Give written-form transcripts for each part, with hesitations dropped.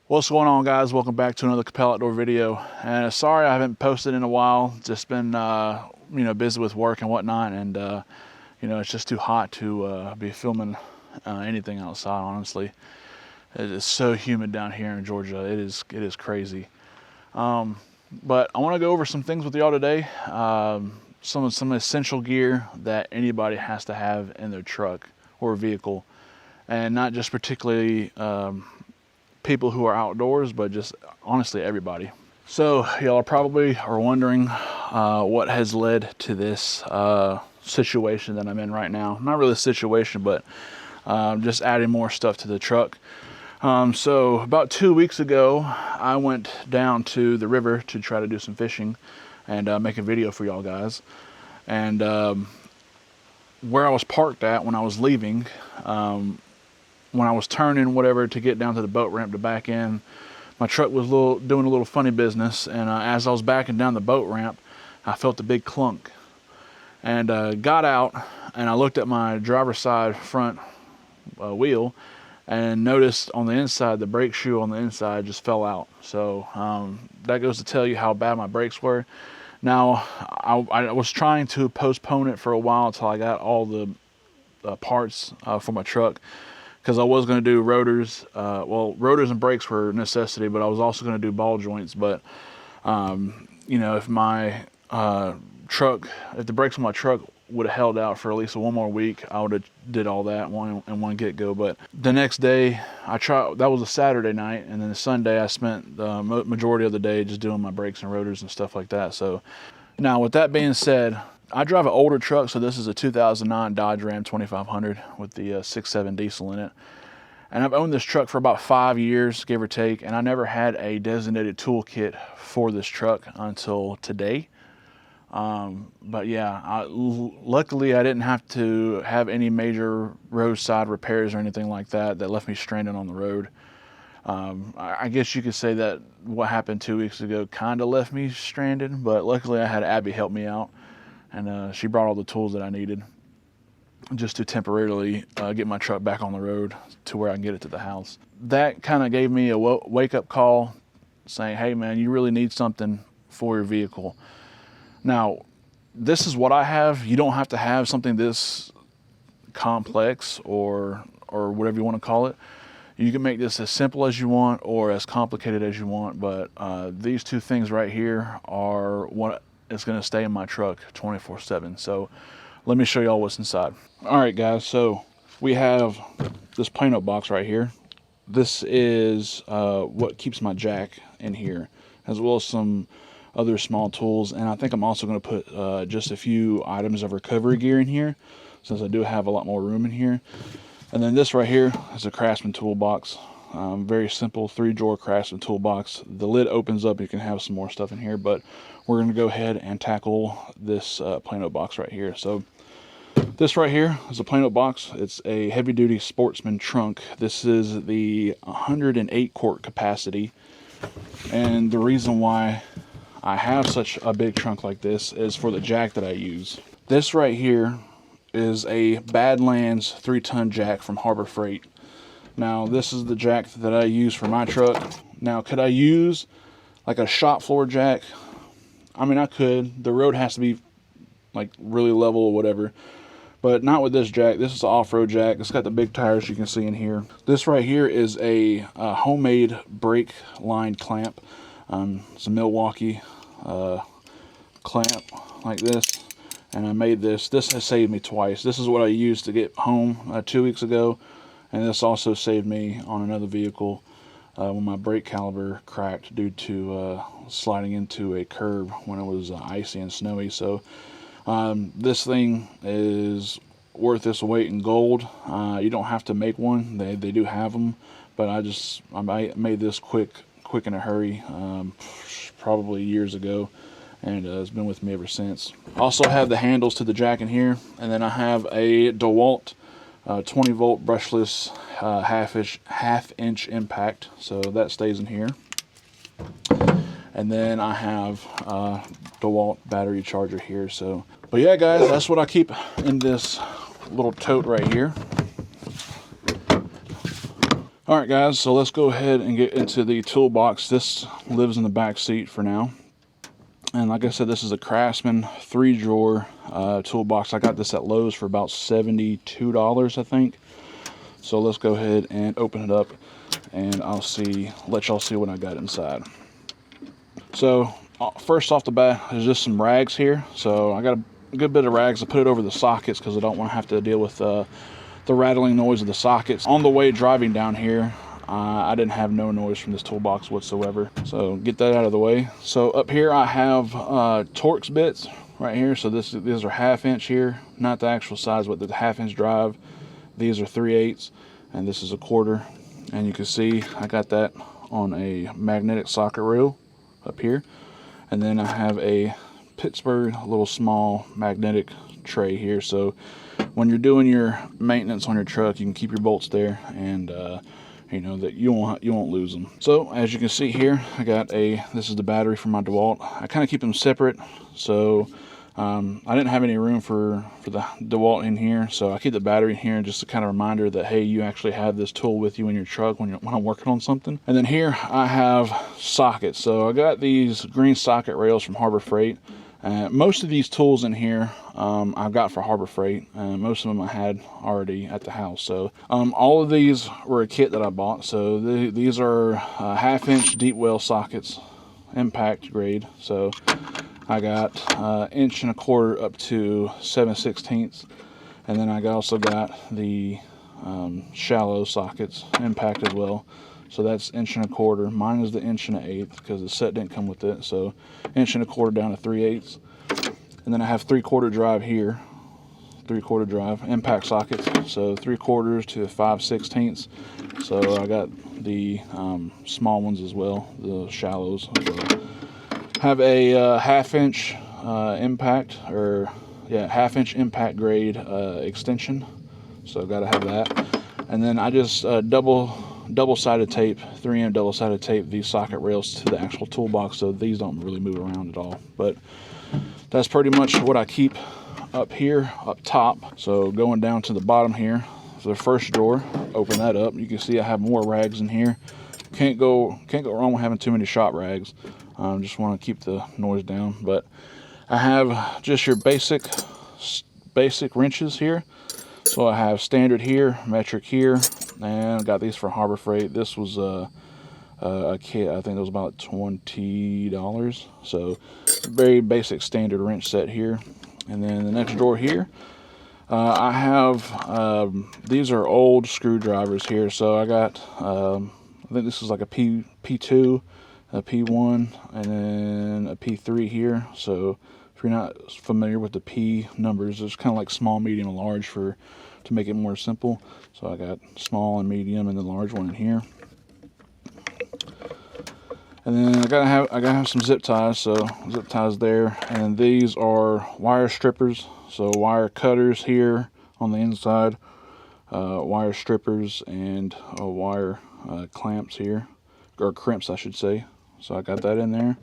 What's going on, guys? Welcome back to another Kappelle Outdoor video. And sorry I haven't posted in a while. Just been busy with work and whatnot, and it's just too hot to be filming anything outside. Honestly, it is so humid down here in Georgia. It is crazy. But I want to go over some things with y'all today. Some essential gear that anybody has to have in their truck or vehicle, and not just particularly people who are outdoors, but just honestly everybody. So y'all probably are wondering what has led to this situation that I'm in right now. Not really a situation, but just adding more stuff to the truck. So about 2 weeks ago, I went down to the river to try to do some fishing and make a video for y'all guys. And where I was parked at when I was leaving, when I was turning whatever to get down to the boat ramp to back in, my truck was doing a little funny business. And as I was backing down the boat ramp, I felt a big clunk, and got out, and I looked at my driver's side front wheel and noticed on the inside, the brake shoe on the inside just fell out. So that goes to tell you how bad my brakes were. Now, I was trying to postpone it for a while until I got all the parts for my truck, because I was going to do rotors. Rotors and brakes were a necessity, but I was also going to do ball joints. But if my if the brakes on my truck would have held out for at least one more week, I would have did all that in one get-go. But the next day, that was a Saturday night, and then the Sunday I spent the majority of the day just doing my brakes and rotors and stuff like that. So now, with that being said, I drive an older truck. So this is a 2009 Dodge Ram 2500 with the 6.7 diesel in it. And I've owned this truck for about 5 years, give or take, and I never had a designated toolkit for this truck until today. But yeah, luckily I didn't have to have any major roadside repairs or anything like that left me stranded on the road. I guess you could say that what happened 2 weeks ago kind of left me stranded, but luckily I had Abby help me out, and she brought all the tools that I needed just to temporarily get my truck back on the road to where I can get it to the house. That kind of gave me a wake-up call saying, hey man, you really need something for your vehicle. Now, this is what I have. You don't have to have something this complex or whatever you want to call it. You can make this as simple as you want or as complicated as you want, but these two things right here are what is going to stay in my truck 24/7. So let me show y'all what's inside. All right, guys, so we have this Plano box right here. This is what keeps my jack in here, as well as some other small tools. And I think I'm also going to put just a few items of recovery gear in here, since I do have a lot more room in here. And then this right here is a Craftsman toolbox. Very simple 3-drawer Craftsman toolbox. The lid opens up, you can have some more stuff in here, but we're going to go ahead and tackle this Plano box right here. So this right here is a Plano box. It's a heavy-duty sportsman trunk. This is the 108 quart capacity, and the reason why I have such a big trunk like this is for the jack that I use. This right here is a Badlands 3-ton jack from Harbor Freight. Now, this is the jack that I use for my truck. Now, could I use like a shop floor jack? I mean, I could. The road has to be like really level or whatever, but not with this jack. This is an off-road jack. It's got the big tires you can see in here. This right here is a homemade brake line clamp. It's a Milwaukee clamp like this, and I made this. This has saved me twice. This is what I used to get home 2 weeks ago, and this also saved me on another vehicle when my brake caliper cracked due to sliding into a curb when it was icy and snowy. So this thing is worth its weight in gold. You don't have to make one. They do have them, but I made this quick in a hurry, probably years ago, and it's been with me ever since. Also have the handles to the jack in here, and then I have a DeWalt 20-volt brushless half-inch impact, so that stays in here. And then I have DeWalt battery charger here. So, but yeah, guys, that's what I keep in this little tote right here. All right, guys, so let's go ahead and get into the toolbox. This lives in the back seat for now. And like I said, this is a Craftsman 3-drawer toolbox. I got this at Lowe's for about $72, I think. So let's go ahead and open it up, and let y'all see what I got inside. So first off the bat, there's just some rags here. So I got a good bit of rags to put it over the sockets because I don't want to have to deal with the rattling noise of the sockets. On the way driving down here, I didn't have no noise from this toolbox whatsoever. So get that out of the way. So up here I have Torx bits right here. So these are 1/2 inch here, not the actual size, but the 1/2 inch drive. These are 3/8, and this is 1/4. And you can see I got that on a magnetic socket reel up here. And then I have a Pittsburgh little small magnetic tray here. So when you're doing your maintenance on your truck, you can keep your bolts there, and you know that you won't lose them. So as you can see here, I got this is the battery for my DeWalt. I kind of keep them separate, so I didn't have any room for the DeWalt in here, so I keep the battery in here just a kind of reminder that, hey, you actually have this tool with you in your truck when I'm working on something. And then here I have sockets. So I got these green socket rails from Harbor Freight. Most of these tools in here I've got for Harbor Freight. Most of them I had already at the house. So all of these were a kit that I bought. So these are 1/2 inch deep well sockets, impact grade. So I got 1 1/4 inch up to 7/16, and then I also got the shallow sockets, impact as well. So that's 1 1/4 inch. Mine is the 1 1/8 because the set didn't come with it. So 1 1/4 inch down to 3/8. And then I have 3/4 drive here, 3/4 drive impact sockets. So 3/4 to 5/16. So I got the small ones as well, the shallows as well. Have a 1/2 inch impact, or yeah, 1/2 inch impact grade extension. So gotta have that. And then I just double-sided tape, 3M double-sided tape these socket rails to the actual toolbox, so these don't really move around at all. But that's pretty much what I keep up here, up top. So going down to the bottom here, for the first drawer, open that up. You can see I have more rags in here. Can't go wrong with having too many shop rags. Just want to keep the noise down. But I have just your basic wrenches here. So I have standard here, metric here, and I got these for Harbor Freight. This was a kit. I think it was about $20. So very basic standard wrench set here. And then the next drawer here, I have these are old screwdrivers here. So I got I think this is like a P2, a P1, and then a P3 here. So if you're not familiar with the P numbers, it's kind of like small, medium, and large to make it more simple. So I got small and medium, and the large one in here. And then I gotta have some zip ties. So zip ties there, and these are wire strippers. So wire cutters here on the inside, wire strippers, and wire clamps here, or crimps I should say. So I got that in there.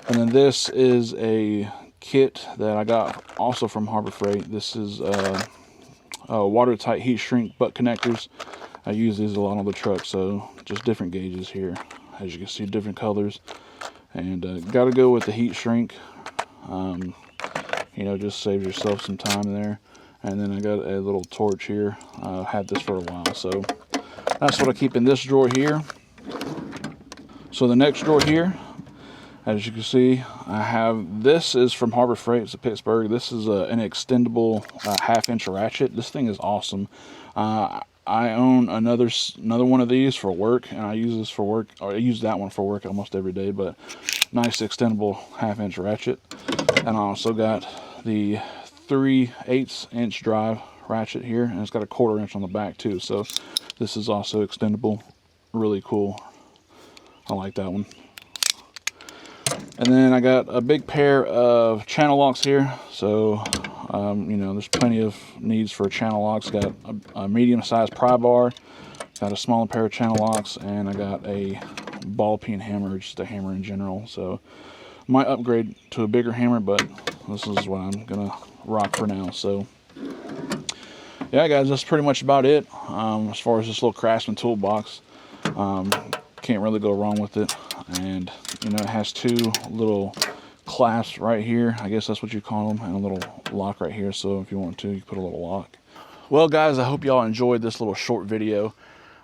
And then this is a kit that I got also from Harbor Freight. This is watertight heat shrink butt connectors. I use these a lot on the truck, so just different gauges here. As you can see, different colors. And got to go with the heat shrink. You know, just saves yourself some time there. And then I got a little torch here. I've had this for a while, so that's what I keep in this drawer here. So the next drawer here, as you can see, I have, this is from Harbor Freight. It's a Pittsburgh. This is an extendable 1/2 inch ratchet. This thing is awesome. I own another one of these for work, and I use this for work, or I use that one for work almost every day. But nice extendable 1/2 inch ratchet. And I also got the 3/8 inch drive ratchet here, and it's got a 1/4 inch on the back too. So this is also extendable. Really cool. I like that one. And then I got a big pair of channel locks here. So, you know, there's plenty of needs for channel locks. Got a medium-sized pry bar, got a smaller pair of channel locks, and I got a ball peen hammer, just a hammer in general. So, might upgrade to a bigger hammer, but this is what I'm gonna rock for now. So, yeah, guys, that's pretty much about it. As far as this little Craftsman toolbox, can't really go wrong with it. And you know, it has two little clasps right here. I guess that's what you call them, and a little lock right here. So if you want to, you put a little lock. Well, guys, I hope y'all enjoyed this little short video.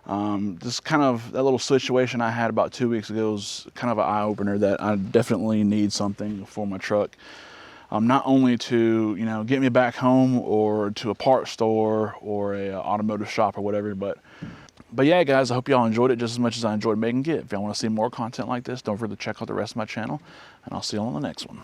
This kind of, that little situation I had about 2 weeks ago was kind of an eye-opener that I definitely need something for my truck. Not only to, you know, get me back home or to a parts store or a automotive shop or whatever, but yeah, guys, I hope y'all enjoyed it just as much as I enjoyed making it. If y'all want to see more content like this, don't forget to check out the rest of my channel, and I'll see y'all on the next one.